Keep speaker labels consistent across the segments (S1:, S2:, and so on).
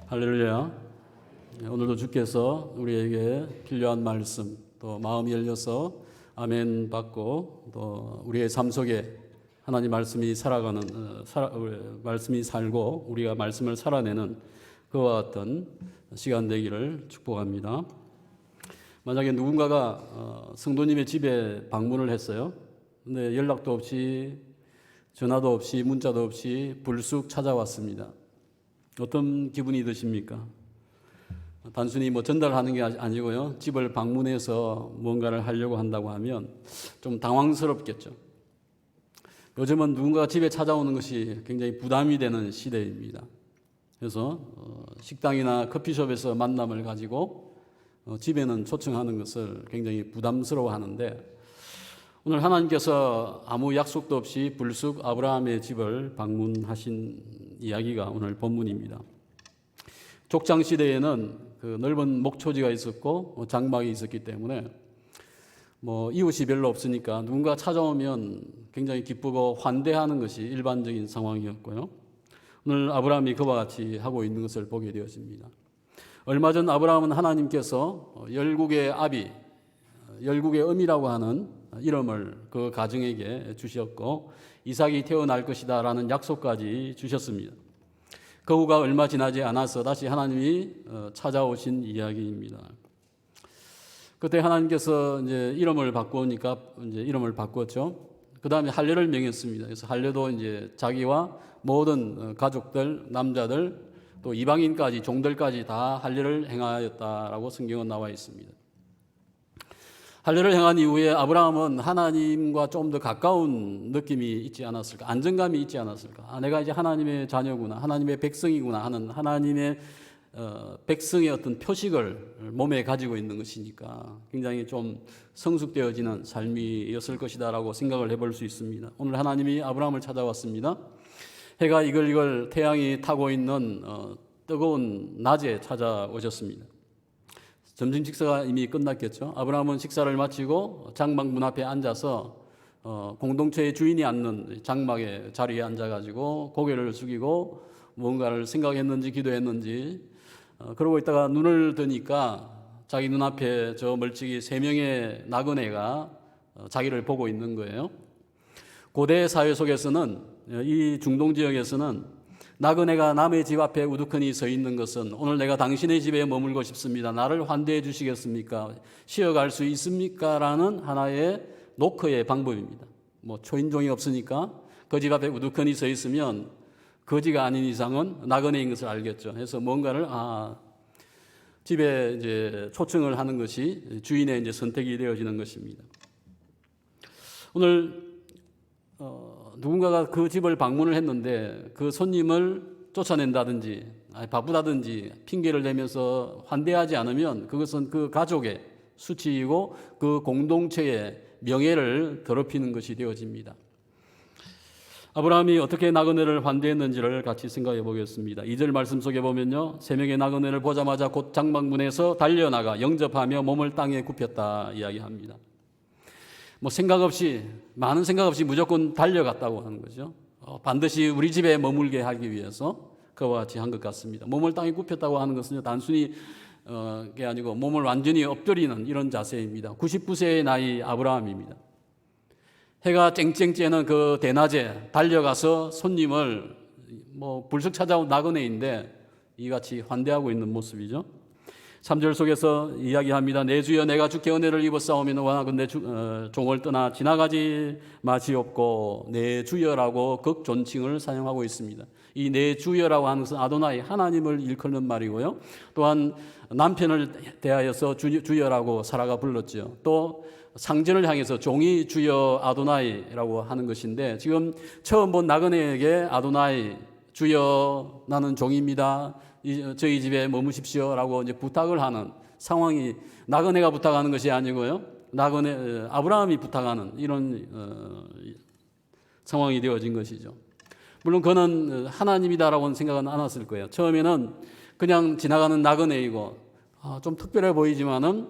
S1: 할렐루야. 오늘도 주께서 우리에게 필요한 말씀, 또 마음이 열려서 아멘 받고 또 우리의 삶 속에 하나님 말씀이 말씀이 살고 우리가 말씀을 살아내는 그와 같은 시간 되기를 축복합니다. 만약에 누군가가 성도님의 집에 방문을 했어요. 근데 연락도 없이 전화도 없이 문자도 없이 불쑥 찾아왔습니다. 어떤 기분이 드십니까? 단순히 전달하는 게 아니고요. 집을 방문해서 뭔가를 하려고 한다고 하면 좀 당황스럽겠죠. 요즘은 누군가가 집에 찾아오는 것이 굉장히 부담이 되는 시대입니다. 그래서 식당이나 커피숍에서 만남을 가지고 집에는 초청하는 것을 굉장히 부담스러워 하는데, 오늘 하나님께서 아무 약속도 없이 불쑥 아브라함의 집을 방문하신 이야기가 오늘 본문입니다. 족장 시대에는 그 넓은 목초지가 있었고 장막이 있었기 때문에 이웃이 별로 없으니까 누군가 찾아오면 굉장히 기쁘고 환대하는 것이 일반적인 상황이었고요. 오늘 아브라함이 그와 같이 하고 있는 것을 보게 되어집니다. 얼마 전 아브라함은 하나님께서 열국의 아비, 열국의 음이라고 하는 이름을 그 가정에게 주셨고 이삭이 태어날 것이다 라는 약속까지 주셨습니다. 그 후가 얼마 지나지 않아서 다시 하나님이 찾아오신 이야기입니다. 그때 하나님께서 이제 이름을 바꾸니까 이제 이름을 바꿨죠. 그 다음에 할례를 명했습니다. 그래서 할례도 이제 자기와 모든 가족들, 남자들, 또 이방인까지, 종들까지 다 할례를 행하였다라고 성경은 나와 있습니다. 할례를 행한 이후에 아브라함은 하나님과 좀 더 가까운 느낌이 있지 않았을까? 안정감이 있지 않았을까? 내가 이제 하나님의 자녀구나, 하나님의 백성이구나 하는 하나님의 백성의 어떤 표식을 몸에 가지고 있는 것이니까 굉장히 좀 성숙되어지는 삶이었을 것이다라고 생각을 해볼 수 있습니다. 오늘 하나님이 아브라함을 찾아왔습니다. 해가 이글이글 태양이 타고 있는 뜨거운 낮에 찾아오셨습니다. 점심 식사가 이미 끝났겠죠. 아브라함은 식사를 마치고 장막 문 앞에 앉아서 공동체의 주인이 앉는 장막의 자리에 앉아가지고 고개를 숙이고 뭔가를 생각했는지 기도했는지 그러고 있다가 눈을 뜨니까 자기 눈앞에 저 멀찍이 3명의 나그네가 자기를 보고 있는 거예요. 고대 사회 속에서는, 이 중동 지역에서는 나그네가 남의 집 앞에 우두커니 서 있는 것은 오늘 내가 당신의 집에 머물고 싶습니다, 나를 환대해 주시겠습니까, 쉬어갈 수 있습니까 라는 하나의 노크의 방법입니다. 초인종이 없으니까 그 집 앞에 우두커니 서 있으면 거지가 아닌 이상은 나그네인 것을 알겠죠. 그래서 뭔가를 집에 이제 초청을 하는 것이 주인의 이제 선택이 되어지는 것입니다. 오늘 누군가가 그 집을 방문을 했는데 그 손님을 쫓아낸다든지 바쁘다든지 핑계를 대면서 환대하지 않으면 그것은 그 가족의 수치이고 그 공동체의 명예를 더럽히는 것이 되어집니다. 아브라함이 어떻게 나그네를 환대했는지를 같이 생각해 보겠습니다. 2절 말씀 속에 보면요, 3명의 나그네를 보자마자 곧 장막문에서 달려나가 영접하며 몸을 땅에 굽혔다 이야기합니다. 많은 생각 없이 무조건 달려갔다고 하는 거죠. 반드시 우리 집에 머물게 하기 위해서 그와 같이 한 것 같습니다. 몸을 땅에 굽혔다고 하는 것은 단순히 게 아니고 몸을 완전히 엎드리는 이런 자세입니다. 99세의 나이 아브라함입니다. 해가 쨍쨍 쬐는 그 대낮에 달려가서 손님을 불쑥 찾아온 나그네인데 이같이 환대하고 있는 모습이죠. 3절 속에서 이야기합니다. 내 주여, 내가 주께 은혜를 입었사오면 원하건대 종을 떠나 지나가지 마시옵고, 내 주여라고 극존칭을 사용하고 있습니다. 이 내 주여라고 하는 것은 아도나이, 하나님을 일컫는 말이고요. 또한 남편을 대하여서 주여라고 사라가 불렀죠. 또 상전을 향해서 종이 주여 아도나이라고 하는 것인데, 지금 처음 본 나그네에게 아도나이, 주여 나는 종입니다, 저희 집에 머무십시오 라고 이제 부탁을 하는 상황이, 나그네가 부탁하는 것이 아니고요, 아브라함이 부탁하는 이런 상황이 되어진 것이죠. 물론 그는 하나님이다라고는 생각은 안 했을 거예요. 처음에는 그냥 지나가는 나그네이고 좀 특별해 보이지만은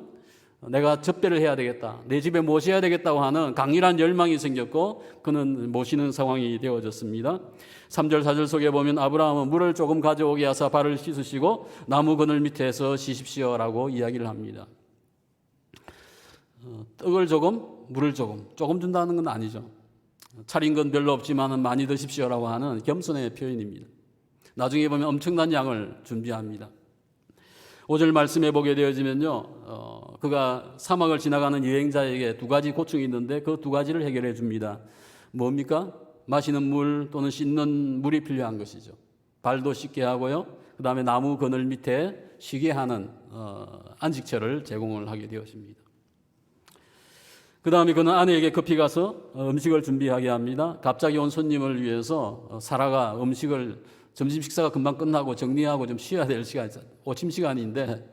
S1: 내가 접대를 해야 되겠다, 내 집에 모셔야 되겠다고 하는 강렬한 열망이 생겼고 그는 모시는 상황이 되어졌습니다. 3절 4절 속에 보면 아브라함은 물을 조금 가져오게 하사 발을 씻으시고 나무 그늘 밑에서 쉬십시오라고 이야기를 합니다. 떡을 조금, 물을 조금 준다는 건 아니죠. 차린 건 별로 없지만 많이 드십시오라고 하는 겸손의 표현입니다. 나중에 보면 엄청난 양을 준비합니다. 5절 말씀에 보게 되어지면요, 그가 사막을 지나가는 여행자에게 두 가지 고충이 있는데 그 두 가지를 해결해 줍니다. 뭡니까? 마시는 물 또는 씻는 물이 필요한 것이죠. 발도 씻게 하고요, 그 다음에 나무 그늘 밑에 쉬게 하는 안식처를 제공을 하게 되었습니다. 그 다음에 그는 아내에게 급히 가서 음식을 준비하게 합니다. 갑자기 온 손님을 위해서 사라가 음식을, 점심 식사가 금방 끝나고 정리하고 좀 쉬어야 될 시간, 오침 시간인데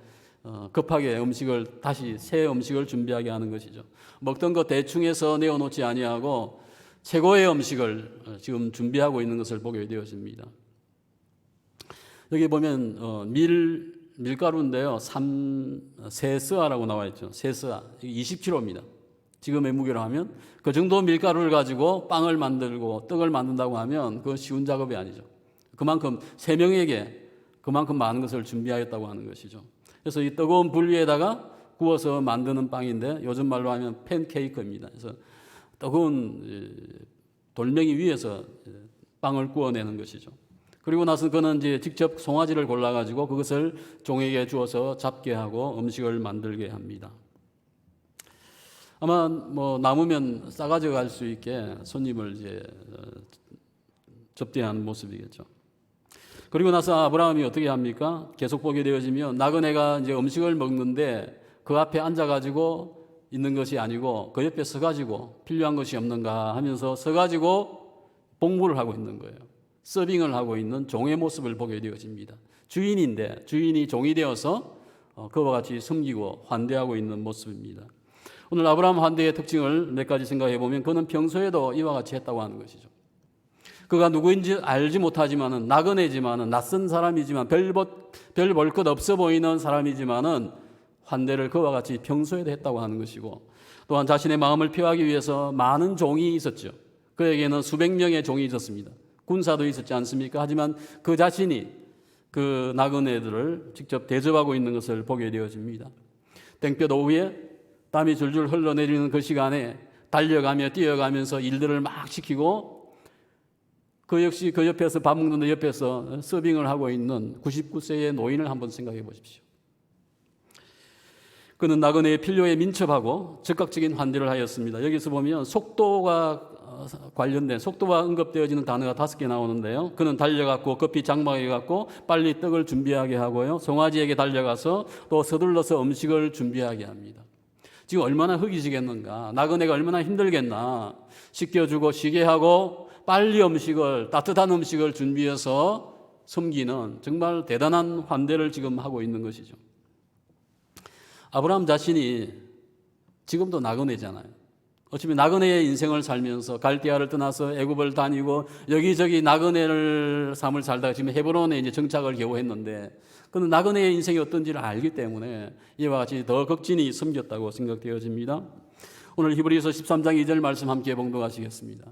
S1: 급하게 음식을, 다시 새 음식을 준비하게 하는 것이죠. 먹던 거 대충 해서 내어놓지 아니하고 최고의 음식을 지금 준비하고 있는 것을 보게 되어집니다. 여기 보면 밀가루인데요, 세스아라고 나와 있죠. 세스아 20kg입니다. 지금의 무게로 하면 그 정도 밀가루를 가지고 빵을 만들고 떡을 만든다고 하면 그건 쉬운 작업이 아니죠. 그만큼 3명에게 그만큼 많은 것을 준비하였다고 하는 것이죠. 그래서 이 뜨거운 불 위에다가 구워서 만드는 빵인데 요즘 말로 하면 팬케이크입니다. 그래서 뜨거운 돌멩이 위에서 빵을 구워내는 것이죠. 그리고 나서 그는 이제 직접 송아지를 골라가지고 그것을 종에게 주어서 잡게 하고 음식을 만들게 합니다. 아마 남으면 싸가져 갈 수 있게 손님을 이제 접대하는 모습이겠죠. 그리고 나서 아브라함이 어떻게 합니까? 계속 보게 되어지면 나그네가 이제 음식을 먹는데 그 앞에 앉아가지고 있는 것이 아니고 그 옆에 서가지고 필요한 것이 없는가 하면서 서가지고 복무를 하고 있는 거예요. 서빙을 하고 있는 종의 모습을 보게 되어집니다. 주인인데 주인이 종이 되어서 그와 같이 섬기고 환대하고 있는 모습입니다. 오늘 아브라함 환대의 특징을 몇 가지 생각해 보면 그는 평소에도 이와 같이 했다고 하는 것이죠. 그가 누구인지 알지 못하지만은 나그네지만은 낯선 사람이지만 별 볼 것 없어 보이는 사람이지만은 환대를 그와 같이 평소에도 했다고 하는 것이고 또한 자신의 마음을 표하기 위해서 많은 종이 있었죠. 그에게는 수백 명의 종이 있었습니다. 군사도 있었지 않습니까? 하지만 그 자신이 그 나그네들을 직접 대접하고 있는 것을 보게 되어집니다. 땡볕 오후에 땀이 줄줄 흘러내리는 그 시간에 달려가며 뛰어가면서 일들을 막 시키고 그 역시 그 옆에서 밥 먹는 옆에서 서빙을 하고 있는 99세의 노인을 한번 생각해 보십시오. 그는 나그네의 필요에 민첩하고 즉각적인 환대를 하였습니다. 여기서 보면 속도와 관련된 속도와 언급되어지는 단어가 5개 나오는데요. 그는 달려갔고 급히 장막에 갔고 빨리 떡을 준비하게 하고요. 송아지에게 달려가서 또 서둘러서 음식을 준비하게 합니다. 지금 얼마나 허기지겠는가, 나그네가 얼마나 힘들겠나, 씻겨주고 쉬게 하고 빨리 따뜻한 음식을 준비해서 섬기는 정말 대단한 환대를 지금 하고 있는 것이죠. 아브라함 자신이 지금도 나그네잖아요. 어차피 나그네의 인생을 살면서 갈대아를 떠나서 애굽을 다니고 여기저기 나그네를 삶을 살다가 지금 헤브론에 이제 정착을 겨우 했는데 그는 나그네의 인생이 어떤지를 알기 때문에 이와 같이 더 극진히 섬겼다고 생각되어집니다. 오늘 히브리서 13장 2절 말씀 함께 봉독하시겠습니다.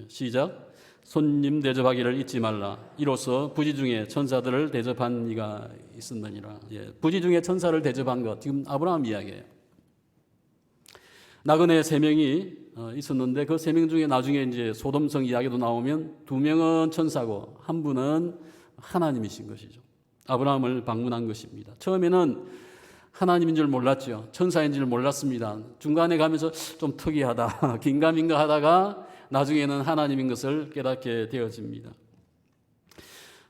S1: 시작. 손님 대접하기를 잊지 말라. 이로써 부지 중에 천사들을 대접한 이가 있었느니라. 부지 중에 천사를 대접한 것, 지금 아브라함 이야기예요. 나그네 3명이 있었는데 그 3명 중에 나중에 이제 소돔성 이야기도 나오면 2명은 천사고 한 분은 하나님이신 것이죠. 아브라함을 방문한 것입니다. 처음에는 하나님인 줄 몰랐죠. 천사인 줄 몰랐습니다. 중간에 가면서 좀 특이하다, 긴가민가 하다가 나중에는 하나님인 것을 깨닫게 되어집니다.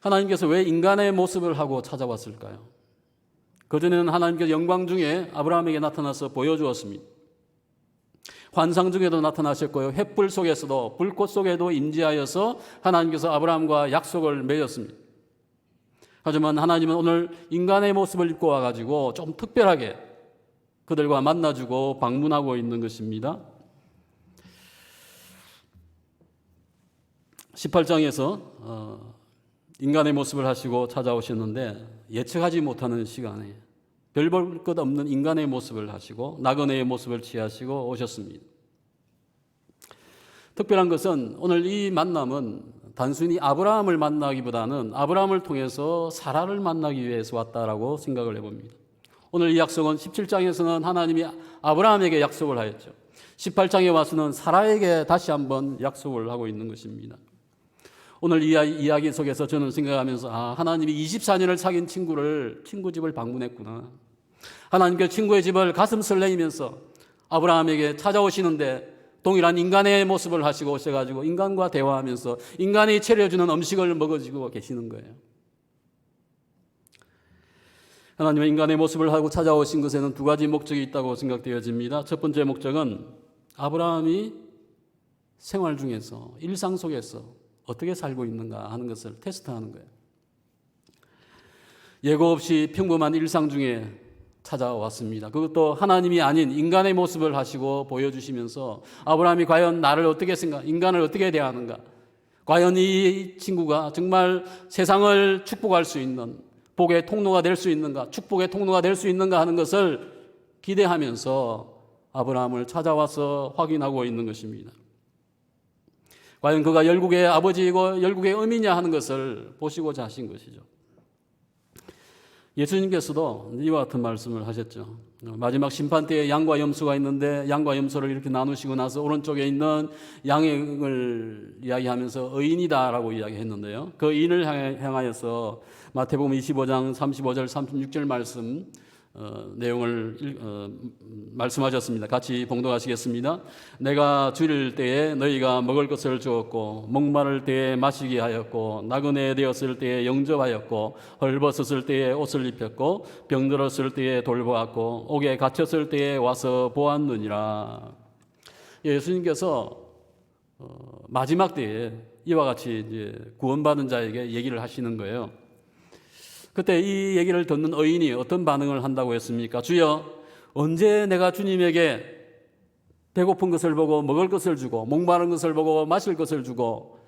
S1: 하나님께서 왜 인간의 모습을 하고 찾아왔을까요? 그전에는 하나님께서 영광 중에 아브라함에게 나타나서 보여주었습니다. 환상 중에도 나타나셨고요. 횃불 속에서도 불꽃 속에도 임재하여서 하나님께서 아브라함과 약속을 맺었습니다. 하지만 하나님은 오늘 인간의 모습을 입고 와가지고 좀 특별하게 그들과 만나주고 방문하고 있는 것입니다. 18장에서 인간의 모습을 하시고 찾아오셨는데 예측하지 못하는 시간에 별 볼 것 없는 인간의 모습을 하시고 나그네의 모습을 취하시고 오셨습니다. 특별한 것은 오늘 이 만남은 단순히 아브라함을 만나기보다는 아브라함을 통해서 사라를 만나기 위해서 왔다라고 생각을 해봅니다. 오늘 이 약속은 17장에서는 하나님이 아브라함에게 약속을 하였죠. 18장에 와서는 사라에게 다시 한번 약속을 하고 있는 것입니다. 오늘 이 이야기 속에서 저는 생각하면서 하나님이 24년을 사귄 친구를 친구 집을 방문했구나. 하나님께 친구의 집을 가슴 설레이면서 아브라함에게 찾아오시는데 동일한 인간의 모습을 하시고 오셔가지고 인간과 대화하면서 인간이 차려주는 음식을 먹어주고 계시는 거예요. 하나님은 인간의 모습을 하고 찾아오신 것에는 두 가지 목적이 있다고 생각되어집니다. 첫 번째 목적은 아브라함이 생활 중에서 일상 속에서 어떻게 살고 있는가 하는 것을 테스트하는 거예요. 예고 없이 평범한 일상 중에 찾아왔습니다. 그것도 하나님이 아닌 인간의 모습을 하시고 보여주시면서 아브라함이 과연 나를 어떻게 인간을 어떻게 대하는가, 과연 이 친구가 정말 세상을 축복할 수 있는 복의 통로가 될 수 있는가, 축복의 통로가 될 수 있는가 하는 것을 기대하면서 아브라함을 찾아와서 확인하고 있는 것입니다. 과연 그가 열국의 아버지이고 열국의 어미냐 하는 것을 보시고자 하신 것이죠. 예수님께서도 이와 같은 말씀을 하셨죠. 마지막 심판 때에 양과 염소가 있는데 양과 염소를 이렇게 나누시고 나서 오른쪽에 있는 양을 이야기하면서 의인이다라고 이야기했는데요. 그 의인을 향하여서 마태복음 25장 35절 36절 말씀 내용을 말씀하셨습니다. 같이 봉독하시겠습니다. 내가 줄일 때에 너희가 먹을 것을 주었고 목마를 때에 마시게 하였고 나그네 되었을 때에 영접하였고 헐벗었을 때에 옷을 입혔고 병들었을 때에 돌보았고 옥에 갇혔을 때에 와서 보았느니라. 예수님께서 마지막 때에 이와 같이 이제 구원받은 자에게 얘기를 하시는 거예요. 그때 이 얘기를 듣는 의인이 어떤 반응을 한다고 했습니까? 주여, 언제 내가 주님에게 배고픈 것을 보고 먹을 것을 주고 목마른 것을 보고 마실 것을 주고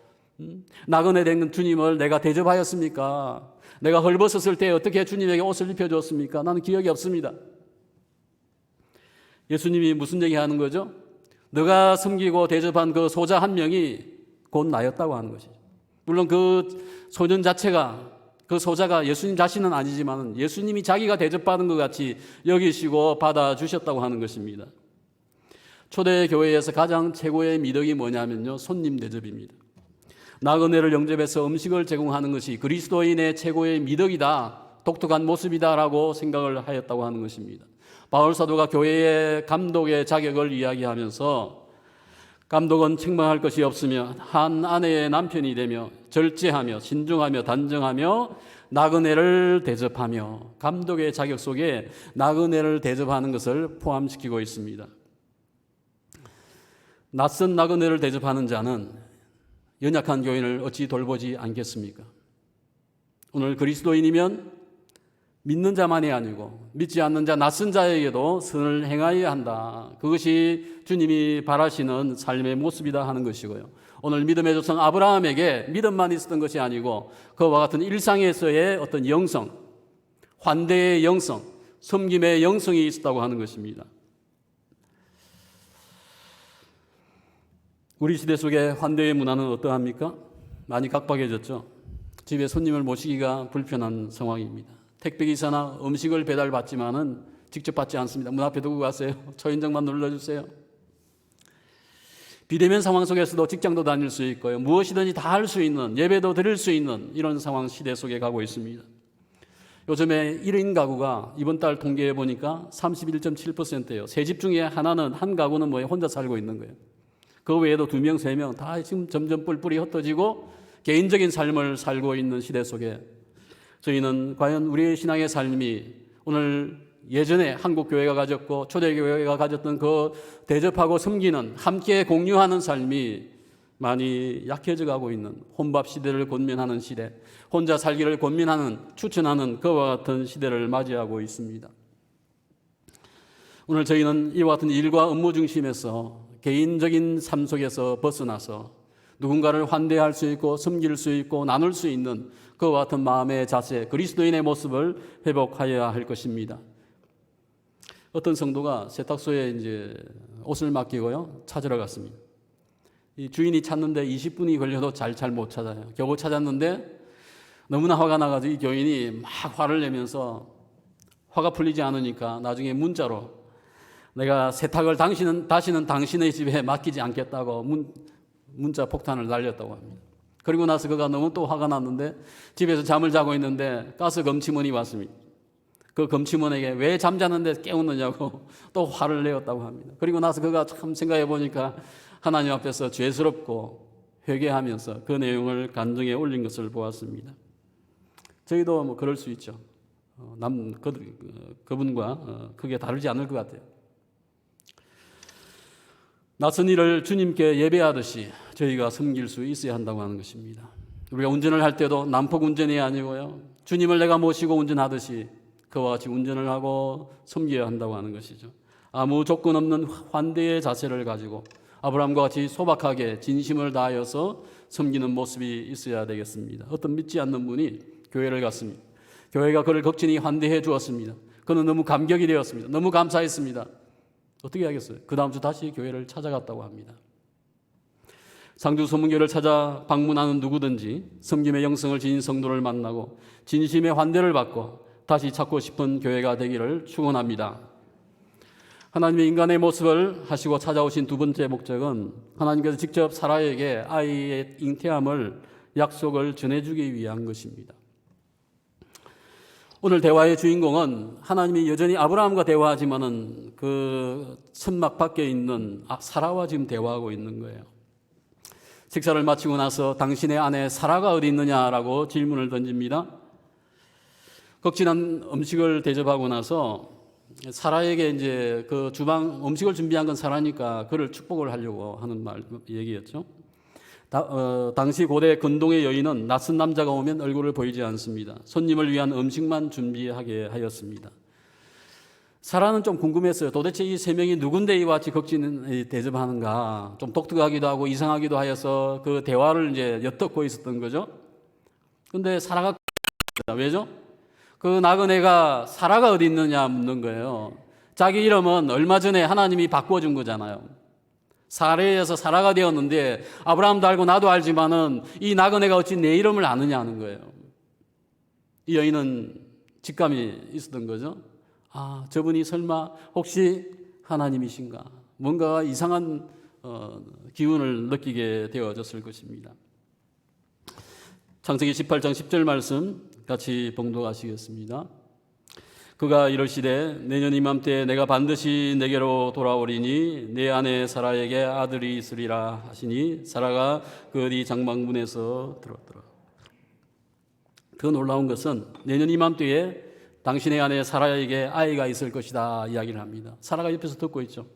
S1: 나그네 된 주님을 내가 대접하였습니까? 내가 헐벗었을 때 어떻게 주님에게 옷을 입혀주었습니까? 나는 기억이 없습니다. 예수님이 무슨 얘기하는 거죠? 너가 섬기고 대접한 그 소자 한 명이 곧 나였다고 하는 것이죠. 물론 그 소년 자체가, 그 소자가 예수님 자신은 아니지만 예수님이 자기가 대접받은 것 같이 여기시고 받아주셨다고 하는 것입니다. 초대 교회에서 가장 최고의 미덕이 뭐냐면요, 손님 대접입니다. 나그네를 영접해서 음식을 제공하는 것이 그리스도인의 최고의 미덕이다, 독특한 모습이다라고 생각을 하였다고 하는 것입니다. 바울 사도가 교회의 감독의 자격을 이야기하면서 감독은 책망할 것이 없으며 한 아내의 남편이 되며 절제하며 신중하며 단정하며 나그네를 대접하며, 감독의 자격 속에 나그네를 대접하는 것을 포함시키고 있습니다. 낯선 나그네를 대접하는 자는 연약한 교인을 어찌 돌보지 않겠습니까? 오늘 그리스도인이면 믿는 자만이 아니고 믿지 않는 자, 낯선 자에게도 선을 행하여야 한다. 그것이 주님이 바라시는 삶의 모습이다 하는 것이고요. 오늘 믿음의 조상 아브라함에게 믿음만 있었던 것이 아니고 그와 같은 일상에서의 어떤 영성, 환대의 영성, 섬김의 영성이 있었다고 하는 것입니다. 우리 시대 속의 환대의 문화는 어떠합니까? 많이 각박해졌죠. 집에 손님을 모시기가 불편한 상황입니다. 택배기사나 음식을 배달받지만은 직접 받지 않습니다. 문 앞에 두고 가세요. 초인종만 눌러주세요. 비대면 상황 속에서도 직장도 다닐 수 있고요. 무엇이든지 다 할 수 있는, 예배도 드릴 수 있는 이런 상황 시대 속에 가고 있습니다. 요즘에 1인 가구가 이번 달 통계해 보니까 31.7%예요. 세 집 중에 하나는, 한 가구는 혼자 살고 있는 거예요. 그 외에도 2명, 3명 다 지금 점점 뿔뿔이 흩어지고 개인적인 삶을 살고 있는 시대 속에 저희는 과연 우리의 신앙의 삶이 오늘 예전에 한국교회가 가졌고 초대교회가 가졌던 그 대접하고 섬기는, 함께 공유하는 삶이 많이 약해져 가고 있는, 혼밥 시대를 권면하는 시대, 혼자 살기를 권면하는, 추천하는 그와 같은 시대를 맞이하고 있습니다. 오늘 저희는 이와 같은 일과 업무 중심에서 개인적인 삶 속에서 벗어나서 누군가를 환대할 수 있고 섬길 수 있고 나눌 수 있는 그와 같은 마음의 자세, 그리스도인의 모습을 회복하여야 할 것입니다. 어떤 성도가 세탁소에 이제 옷을 맡기고요, 찾으러 갔습니다. 이 주인이 찾는데 20분이 걸려도 잘 못 찾아요. 겨우 찾았는데 너무나 화가 나가지고 이 교인이 막 화를 내면서 화가 풀리지 않으니까 나중에 문자로 내가 세탁을 다시는 당신의 집에 맡기지 않겠다고 문자 폭탄을 날렸다고 합니다. 그리고 나서 그가 너무 또 화가 났는데 집에서 잠을 자고 있는데 가스 검침원이 왔습니다. 그 검침원에게 왜 잠자는데 깨우느냐고 또 화를 내었다고 합니다. 그리고 나서 그가 참 생각해 보니까 하나님 앞에서 죄스럽고 회개하면서 그 내용을 간증에 올린 것을 보았습니다. 저희도 뭐 그럴 수 있죠. 그분과 크게 다르지 않을 것 같아요. 낯선 일을 주님께 예배하듯이 저희가 섬길 수 있어야 한다고 하는 것입니다. 우리가 운전을 할 때도 난폭 운전이 아니고요, 주님을 내가 모시고 운전하듯이 그와 같이 운전을 하고 섬겨야 한다고 하는 것이죠. 아무 조건 없는 환대의 자세를 가지고 아브라함과 같이 소박하게 진심을 다하여서 섬기는 모습이 있어야 되겠습니다. 어떤 믿지 않는 분이 교회를 갔습니다. 교회가 그를 극진히 환대해 주었습니다. 그는 너무 감격이 되었습니다. 너무 감사했습니다. 어떻게 하겠어요? 그 다음 주 다시 교회를 찾아갔다고 합니다. 상주 소문교를 찾아 방문하는 누구든지 섬김의 영성을 지닌 성도를 만나고 진심의 환대를 받고 다시 찾고 싶은 교회가 되기를 축원합니다. 하나님의 인간의 모습을 하시고 찾아오신 두 번째 목적은 하나님께서 직접 사라에게 아이의 잉태함을 약속을 전해주기 위한 것입니다. 오늘 대화의 주인공은 하나님이 여전히 아브라함과 대화하지만은 그 천막 밖에 있는 사라와 지금 대화하고 있는 거예요. 식사를 마치고 나서 당신의 아내 사라가 어디 있느냐라고 질문을 던집니다. 극진한 음식을 대접하고 나서 사라에게 이제 그 주방 음식을 준비한 건 사라니까 그를 축복을 하려고 하는 얘기였죠. 당시 고대 근동의 여인은 낯선 남자가 오면 얼굴을 보이지 않습니다. 손님을 위한 음식만 준비하게 하였습니다. 사라는 좀 궁금했어요. 도대체 이 세 명이 누군데 이와 같이 극진 대접하는가? 좀 독특하기도 하고 이상하기도 하여서 그 대화를 이제 엿듣고 있었던 거죠. 근데 사라가 왜죠? 그 나그네가 사라가 어디 있느냐 묻는 거예요. 자기 이름은 얼마 전에 하나님이 바꿔준 거잖아요. 사레에서 사라가 되었는데 아브라함도 알고 나도 알지만은 이 나그네가 어찌 내 이름을 아느냐 하는 거예요. 이 여인은 직감이 있었던 거죠. 아, 저분이 설마 혹시 하나님이신가? 뭔가 이상한 기운을 느끼게 되어졌을 것입니다. 창세기 18장 10절 말씀 같이 봉독하시겠습니다. 그가 이르시되 내년 이맘때에 내가 반드시 내게로 돌아오리니 내 아내 사라에게 아들이 있으리라 하시니 사라가 그 어디 장막문에서 들었더라. 더 놀라운 것은 내년 이맘때에 당신의 아내 사라에게 아이가 있을 것이다 이야기를 합니다. 사라가 옆에서 듣고 있죠.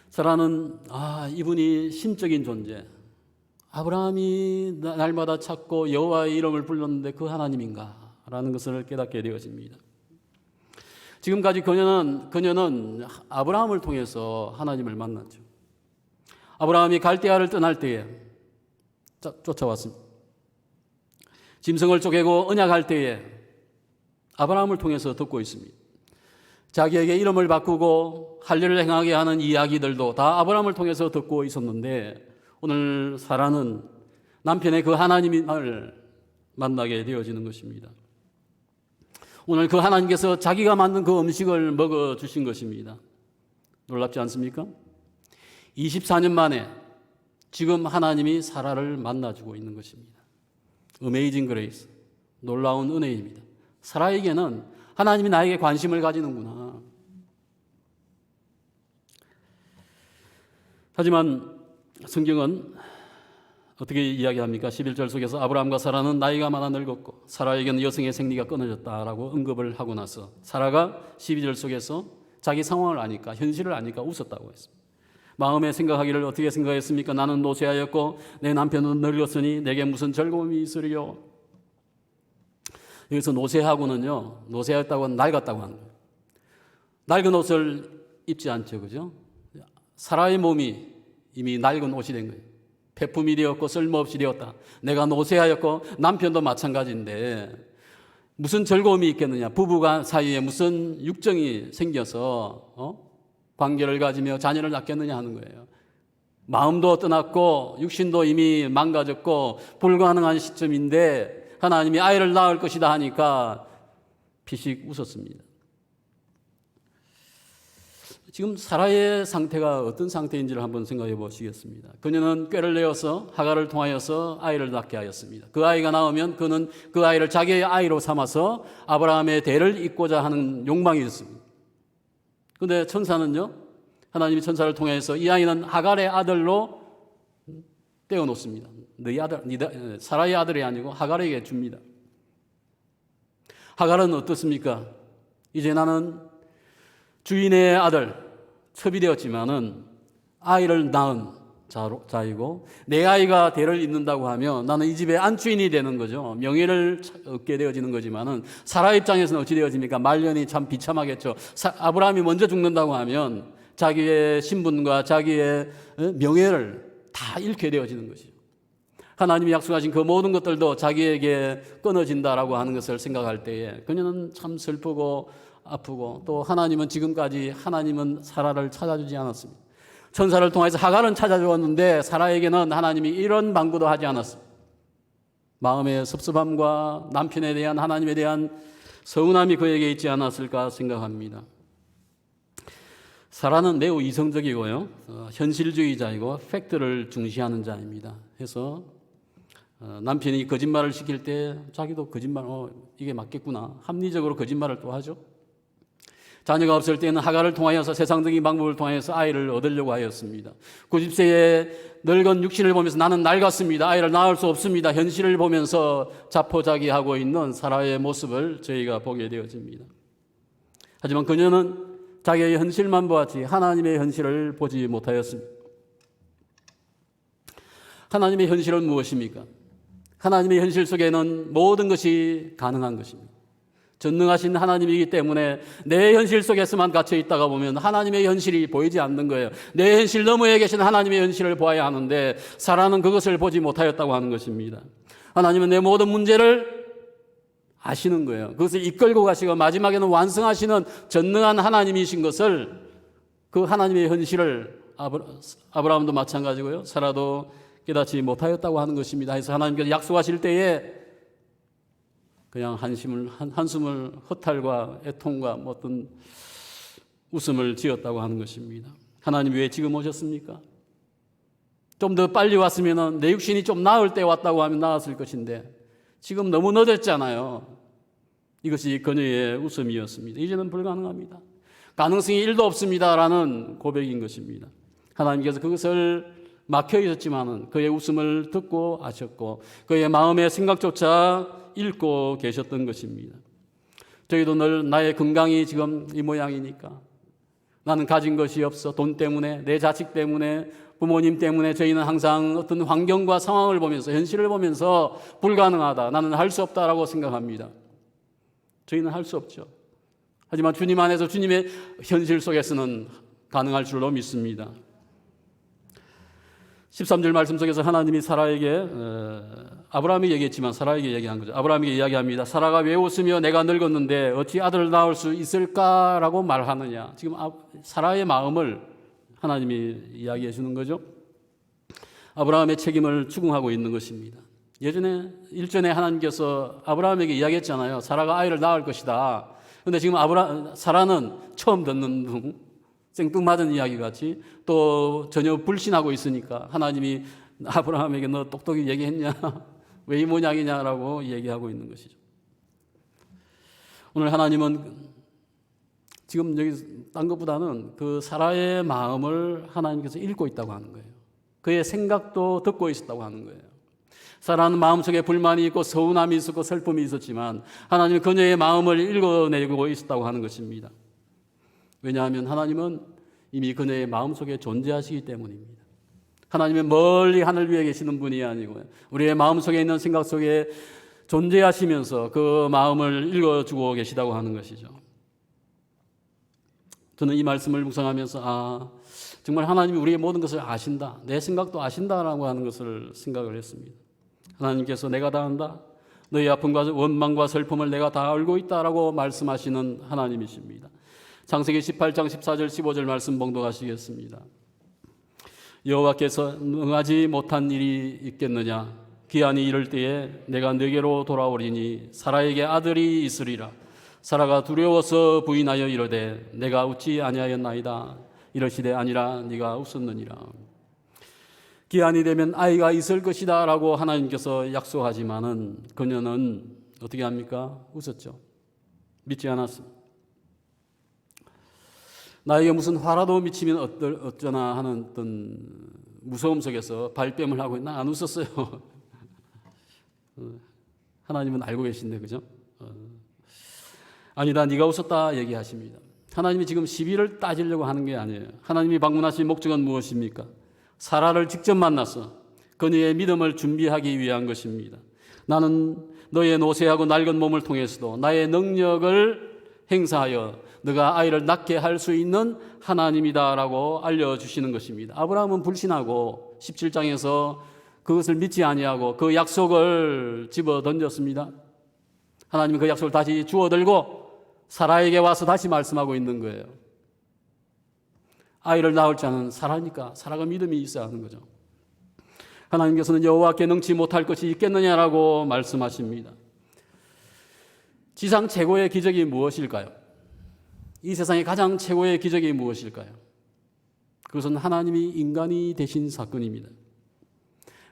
S1: 사라는 이분이 신적인 존재, 아브라함이 날마다 찾고 여호와의 이름을 불렀는데 그 하나님인가? 라는 것을 깨닫게 되어집니다. 지금까지 그녀는 아브라함을 통해서 하나님을 만났죠. 아브라함이 갈대아를 떠날 때에 쫓아왔습니다. 짐승을 쪼개고 언약할 때에 아브라함을 통해서 듣고 있습니다. 자기에게 이름을 바꾸고 할례를 행하게 하는 이야기들도 다 아브라함을 통해서 듣고 있었는데 오늘 사라는 남편의 그 하나님을 만나게 되어지는 것입니다. 오늘 그 하나님께서 자기가 만든 그 음식을 먹어주신 것입니다. 놀랍지 않습니까? 24년 만에 지금 하나님이 사라를 만나주고 있는 것입니다. 어메이징 그레이스, 놀라운 은혜입니다. 사라에게는 하나님이 나에게 관심을 가지는구나. 하지만 성경은 어떻게 이야기합니까? 11절 속에서 아브라함과 사라는 나이가 많아 늙었고 사라에게는 여성의 생리가 끊어졌다라고 언급을 하고 나서 사라가 12절 속에서 자기 상황을 아니까, 현실을 아니까 웃었다고 했습니다. 마음에 생각하기를 어떻게 생각했습니까? 나는 노쇠하였고 내 남편은 늙었으니 내게 무슨 즐거움이 있으리요. 여기서 노쇠하고는요, 노쇠하였다고 낡았다고 하는 거예요. 낡은 옷을 입지 않죠, 그죠? 사라의 몸이 이미 낡은 옷이 된 거예요. 폐품이 되었고 쓸모없이 되었다. 내가 노쇠하였고 남편도 마찬가지인데 무슨 즐거움이 있겠느냐? 부부가 사이에 무슨 육정이 생겨서 관계를 가지며 자녀를 낳겠느냐 하는 거예요. 마음도 떠났고 육신도 이미 망가졌고 불가능한 시점인데 하나님이 아이를 낳을 것이다 하니까 피식 웃었습니다. 지금 사라의 상태가 어떤 상태인지를 한번 생각해 보시겠습니다. 그녀는 꾀를 내어서 하갈을 통하여서 아이를 낳게 하였습니다. 그 아이가 나오면 그는 그 아이를 자기의 아이로 삼아서 아브라함의 대를 잇고자 하는 욕망이 있습니다. 그런데 천사는요, 하나님이 천사를 통해서 이 아이는 하갈의 아들로 떼어놓습니다. 너희 아들, 사라의 아들이 아니고 하갈에게 줍니다. 하갈은 어떻습니까? 이제 나는 주인의 아들, 첩이 되었지만은 아이를 낳은 자이고 내 아이가 대를 잇는다고 하면 나는 이 집의 안주인이 되는 거죠. 명예를 얻게 되어지는 거지만은 사라 입장에서는 어찌 되어집니까? 말년이 참 비참하겠죠. 아브라함이 먼저 죽는다고 하면 자기의 신분과 자기의 명예를 다 잃게 되어지는 것이죠. 하나님이 약속하신 그 모든 것들도 자기에게 끊어진다라고 하는 것을 생각할 때에 그녀는 참 슬프고 아프고, 또 하나님은 지금까지 하나님은 사라를 찾아주지 않았습니다. 천사를 통해서 하갈은 찾아주었는데 사라에게는 하나님이 이런 방구도 하지 않았습니다. 마음의 섭섭함과 남편에 대한 하나님에 대한 서운함이 그에게 있지 않았을까 생각합니다. 사라는 매우 이성적이고요, 현실주의자이고 팩트를 중시하는 자입니다. 해서 남편이 거짓말을 시킬 때 자기도 거짓말, 이게 맞겠구나, 합리적으로 거짓말을 또 하죠. 자녀가 없을 때는 하갈을 통하여서 세상적인 방법을 통해서 아이를 얻으려고 하였습니다. 90세의 늙은 육신을 보면서 나는 낡았습니다, 아이를 낳을 수 없습니다, 현실을 보면서 자포자기하고 있는 사라의 모습을 저희가 보게 되어집니다. 하지만 그녀는 자기의 현실만 보았지 하나님의 현실을 보지 못하였습니다. 하나님의 현실은 무엇입니까? 하나님의 현실 속에는 모든 것이 가능한 것입니다. 전능하신 하나님이기 때문에 내 현실 속에서만 갇혀 있다가 보면 하나님의 현실이 보이지 않는 거예요. 내 현실 너머에 계신 하나님의 현실을 보아야 하는데 사라는 그것을 보지 못하였다고 하는 것입니다. 하나님은 내 모든 문제를 아시는 거예요. 그것을 이끌고 가시고 마지막에는 완성하시는 전능한 하나님이신 것을, 그 하나님의 현실을 아브라함도 마찬가지고요, 사라도 깨닫지 못하였다고 하는 것입니다. 그래서 하나님께서 약속하실 때에 그냥 한숨을 허탈과 애통과 어떤 웃음을 지었다고 하는 것입니다. 하나님 왜 지금 오셨습니까? 좀 더 빨리 왔으면 내 육신이 좀 나을 때 왔다고 하면 나았을 것인데 지금 너무 늦었잖아요. 이것이 그녀의 웃음이었습니다. 이제는 불가능합니다. 가능성이 1도 없습니다라는 고백인 것입니다. 하나님께서 그것을 막혀 있었지만은 그의 웃음을 듣고 아셨고 그의 마음의 생각조차 읽고 계셨던 것입니다. 저희도 늘 나의 건강이 지금 이 모양이니까, 나는 가진 것이 없어, 돈 때문에, 내 자식 때문에, 부모님 때문에 저희는 항상 어떤 환경과 상황을 보면서, 현실을 보면서 불가능하다, 나는 할 수 없다라고 생각합니다. 저희는 할 수 없죠. 하지만 주님 안에서 주님의 현실 속에서는 가능할 줄로 믿습니다. 13절 말씀 속에서 하나님이 사라에게, 아브라함이 얘기했지만 사라에게 얘기한 거죠. 아브라함에게 이야기합니다. 사라가 왜 웃으며 내가 늙었는데 어찌 아들을 낳을 수 있을까라고 말하느냐. 지금 사라의 마음을 하나님이 이야기해 주는 거죠. 아브라함의 책임을 추궁하고 있는 것입니다. 일전에 하나님께서 아브라함에게 이야기했잖아요. 사라가 아이를 낳을 것이다. 그런데 지금 사라는 처음 듣는 생뚱맞은 이야기 같이 또 전혀 불신하고 있으니까 하나님이 아브라함에게 너 똑똑히 얘기했냐? 왜 이 모양이냐라고 얘기하고 있는 것이죠. 오늘 하나님은 지금 여기 딴 것보다는 그 사라의 마음을 하나님께서 읽고 있다고 하는 거예요. 그의 생각도 듣고 있었다고 하는 거예요. 사라는 마음속에 불만이 있고 서운함이 있었고 슬픔이 있었지만 하나님은 그녀의 마음을 읽어내고 있었다고 하는 것입니다. 왜냐하면 하나님은 이미 그녀의 마음속에 존재하시기 때문입니다. 하나님은 멀리 하늘 위에 계시는 분이 아니고요, 우리의 마음속에 있는 생각 속에 존재하시면서 그 마음을 읽어주고 계시다고 하는 것이죠. 저는 이 말씀을 묵상하면서 정말 하나님이 우리의 모든 것을 아신다, 내 생각도 아신다라고 하는 것을 생각을 했습니다. 하나님께서 내가 다 안다, 너희 아픔과 원망과 슬픔을 내가 다 알고 있다라고 말씀하시는 하나님이십니다. 창세기 18장 14절 15절 말씀 봉독하시겠습니다. 여호와께서 응하지 못한 일이 있겠느냐? 기한이 이를 때에 내가 네게로 돌아오리니 사라에게 아들이 있으리라. 사라가 두려워서 부인하여 이르되 내가 웃지 아니하였나이다. 이러시되 아니라 네가 웃었느니라. 기한이 되면 아이가 있을 것이다 라고 하나님께서 약속하지만은 그녀는 어떻게 합니까? 웃었죠. 믿지 않았습니다. 나에게 무슨 화라도 미치면 어쩌나 하는 어떤 무서움 속에서 발뺌을 하고 나 안 웃었어요. 하나님은 알고 계신데 그죠? 아니다 네가 웃었다 얘기하십니다. 하나님이 지금 시비를 따지려고 하는 게 아니에요. 하나님이 방문하신 목적은 무엇입니까? 사라를 직접 만나서 그녀의 믿음을 준비하기 위한 것입니다. 나는 너의 노쇠하고 낡은 몸을 통해서도 나의 능력을 행사하여 너가 아이를 낳게 할 수 있는 하나님이다라고 알려주시는 것입니다. 아브라함은 불신하고 17장에서 그것을 믿지 아니하고 그 약속을 집어 던졌습니다. 하나님은 그 약속을 다시 주워들고 사라에게 와서 다시 말씀하고 있는 거예요. 아이를 낳을 자는 사라니까 사라가 믿음이 있어야 하는 거죠. 하나님께서는 여호와께 능치 못할 것이 있겠느냐라고 말씀하십니다. 지상 최고의 기적이 무엇일까요? 이 세상의 가장 최고의 기적이 무엇일까요? 그것은 하나님이 인간이 되신 사건입니다.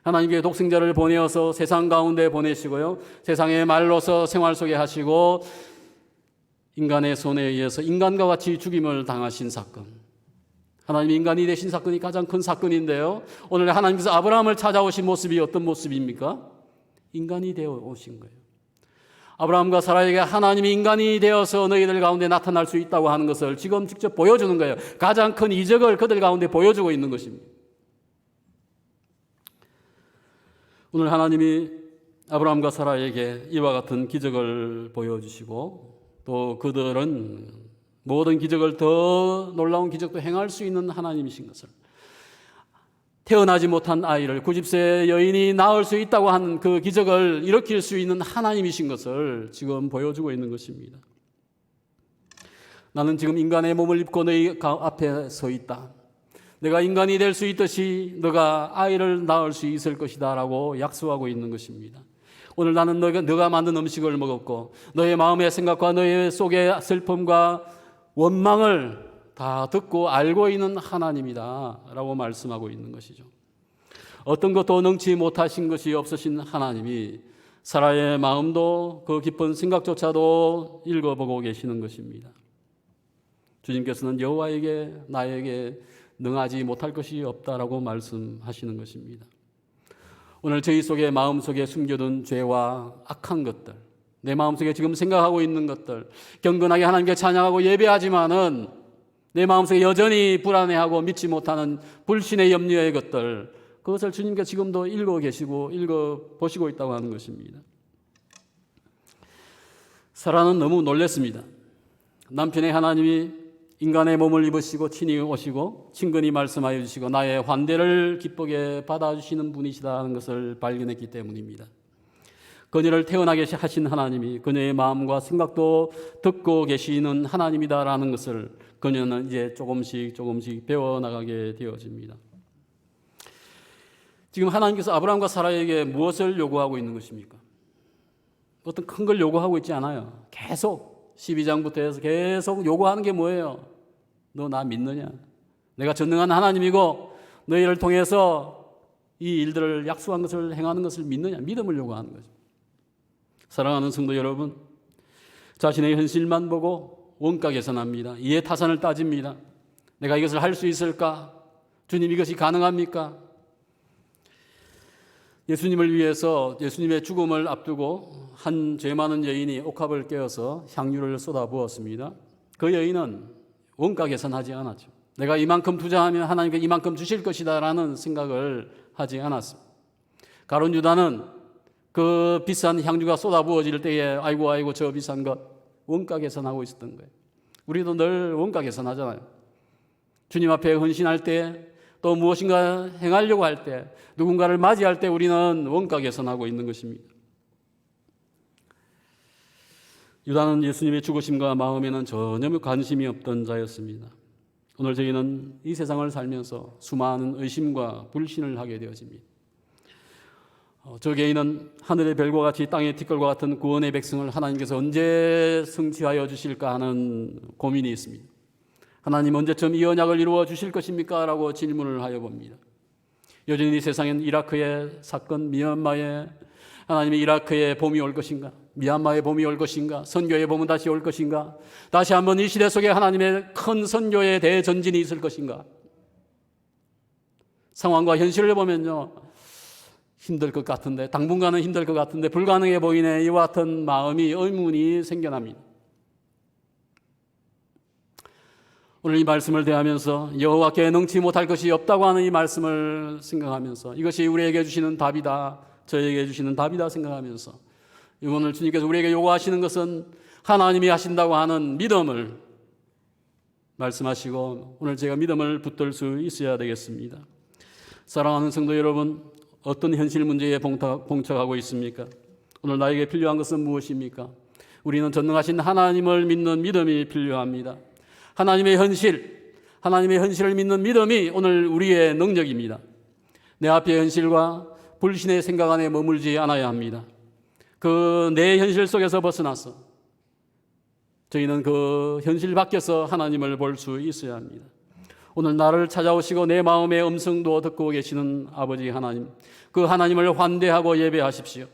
S1: 하나님께 독생자를 보내어서 세상 가운데 보내시고요. 세상의 말로서 생활 속에 하시고 인간의 손에 의해서 인간과 같이 죽임을 당하신 사건. 하나님이 인간이 되신 사건이 가장 큰 사건인데요. 오늘 하나님께서 아브라함을 찾아오신 모습이 어떤 모습입니까? 인간이 되어 오신 거예요. 아브라함과 사라에게 하나님이 인간이 되어서 너희들 가운데 나타날 수 있다고 하는 것을 지금 직접 보여주는 거예요. 가장 큰 이적을 그들 가운데 보여주고 있는 것입니다. 오늘 하나님이 아브라함과 사라에게 이와 같은 기적을 보여주시고 또 그들은 모든 기적을 더 놀라운 기적도 행할 수 있는 하나님이신 것을, 태어나지 못한 아이를 90세 여인이 낳을 수 있다고 하는 그 기적을 일으킬 수 있는 하나님이신 것을 지금 보여주고 있는 것입니다. 나는 지금 인간의 몸을 입고 너희 앞에 서 있다. 내가 인간이 될 수 있듯이 너가 아이를 낳을 수 있을 것이다 라고 약속하고 있는 것입니다. 오늘 나는 너가 만든 음식을 먹었고 너의 마음의 생각과 너의 속의 슬픔과 원망을 다 듣고 알고 있는 하나님이다 라고 말씀하고 있는 것이죠. 어떤 것도 능치 못하신 것이 없으신 하나님이 사라의 마음도 그 깊은 생각조차도 읽어보고 계시는 것입니다. 주님께서는 여호와에게 나에게 능하지 못할 것이 없다라고 말씀하시는 것입니다. 오늘 저희 속에 마음속에 숨겨둔 죄와 악한 것들, 내 마음속에 지금 생각하고 있는 것들, 경건하게 하나님께 찬양하고 예배하지만은 내 마음속에 여전히 불안해하고 믿지 못하는 불신의 염려의 것들, 그것을 주님께서 지금도 읽어 계시고 읽어보시고 있다고 하는 것입니다. 사라는 너무 놀랐습니다. 남편의 하나님이 인간의 몸을 입으시고 친히 오시고 친근히 말씀하여 주시고 나의 환대를 기쁘게 받아주시는 분이시다 하는 것을 발견했기 때문입니다. 그녀를 태어나게 하신 하나님이 그녀의 마음과 생각도 듣고 계시는 하나님이다라는 것을 그녀는 이제 조금씩 배워나가게 되어집니다. 지금 하나님께서 아브라함과 사라에게 무엇을 요구하고 있는 것입니까? 어떤 큰 걸 요구하고 있지 않아요. 계속 12장부터 해서 계속 요구하는 게 뭐예요? 너 나 믿느냐? 내가 전능한 하나님이고 너희를 통해서 이 일들을 약속한 것을 행하는 것을 믿느냐? 믿음을 요구하는 거죠. 사랑하는 성도 여러분, 자신의 현실만 보고 원가 계산합니다. 이해 타산을 따집니다. 내가 이것을 할 수 있을까? 주님 이것이 가능합니까? 예수님을 위해서 예수님의 죽음을 앞두고 한 죄 많은 여인이 옥합을 깨어서 향유를 쏟아부었습니다. 그 여인은 원가 계산하지 않았죠. 내가 이만큼 투자하면 하나님께 이만큼 주실 것이다 라는 생각을 하지 않았습니다. 가룟 유다는 그 비싼 향유가 쏟아부어질 때에 아이고 저 비싼 것 원가 계산하고 있었던 거예요. 우리도 늘 원가 계산하잖아요. 주님 앞에 헌신할 때 또 무엇인가 행하려고 할 때 누군가를 맞이할 때 우리는 원가 계산하고 있는 것입니다. 유다는 예수님의 죽으심과 마음에는 전혀 관심이 없던 자였습니다. 오늘 저희는 이 세상을 살면서 수많은 의심과 불신을 하게 되어집니다. 저 개인은 하늘의 별과 같이 땅의 티끌과 같은 구원의 백성을 하나님께서 언제 성취하여 주실까 하는 고민이 있습니다. 하나님 언제쯤 이 언약을 이루어 주실 것입니까? 라고 질문을 하여 봅니다. 여전히 이 세상엔 이라크의 사건, 미얀마의 하나님의 이라크의 봄이 올 것인가? 미얀마의 봄이 올 것인가? 선교의 봄은 다시 올 것인가? 다시 한번 이 시대 속에 하나님의 큰 선교의 대전진이 있을 것인가? 상황과 현실을 보면요, 힘들 것 같은데, 당분간은 힘들 것 같은데 불가능해 보이네. 이와 같은 마음이, 의문이 생겨납니다. 오늘 이 말씀을 대하면서 여호와께 능치 못할 것이 없다고 하는 이 말씀을 생각하면서 이것이 우리에게 주시는 답이다, 저에게 주시는 답이다 생각하면서 오늘 주님께서 우리에게 요구하시는 것은 하나님이 하신다고 하는 믿음을 말씀하시고, 오늘 제가 믿음을 붙들 수 있어야 되겠습니다. 사랑하는 성도 여러분, 어떤 현실 문제에 봉착하고 있습니까? 오늘 나에게 필요한 것은 무엇입니까? 우리는 전능하신 하나님을 믿는 믿음이 필요합니다. 하나님의 현실을 믿는 믿음이 오늘 우리의 능력입니다. 내 앞의 현실과 불신의 생각 안에 머물지 않아야 합니다. 그 내 현실 속에서 벗어나서 저희는 그 현실 밖에서 하나님을 볼 수 있어야 합니다. 오늘 나를 찾아오시고 내 마음의 음성도 듣고 계시는 아버지 하나님, 그 하나님을 환대하고 예배하십시오.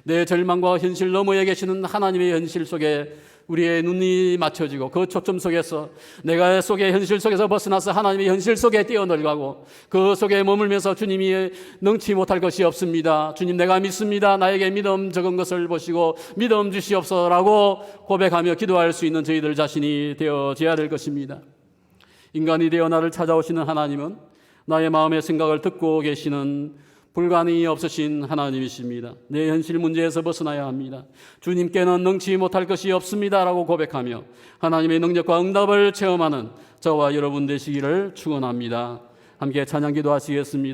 S1: 내 절망과 현실 너머에 계시는 하나님의 현실 속에 우리의 눈이 맞춰지고 그 초점 속에서 내가 속의 현실 속에서 벗어나서 하나님의 현실 속에 뛰어들어가고 그 속에 머물면서 주님이 능치 못할 것이 없습니다. 주님, 내가 믿습니다. 나에게 믿음 적은 것을 보시고 믿음 주시옵소서라고 고백하며 기도할 수 있는 저희들 자신이 되어져야 될 것입니다. 인간이 되어 나를 찾아오시는 하나님은 나의 마음의 생각을 듣고 계시는 불가능이 없으신 하나님이십니다. 내 현실 문제에서 벗어나야 합니다. 주님께는 능치 못할 것이 없습니다라고 고백하며 하나님의 능력과 응답을 체험하는 저와 여러분 되시기를 축원합니다. 함께 찬양 기도하시겠습니다.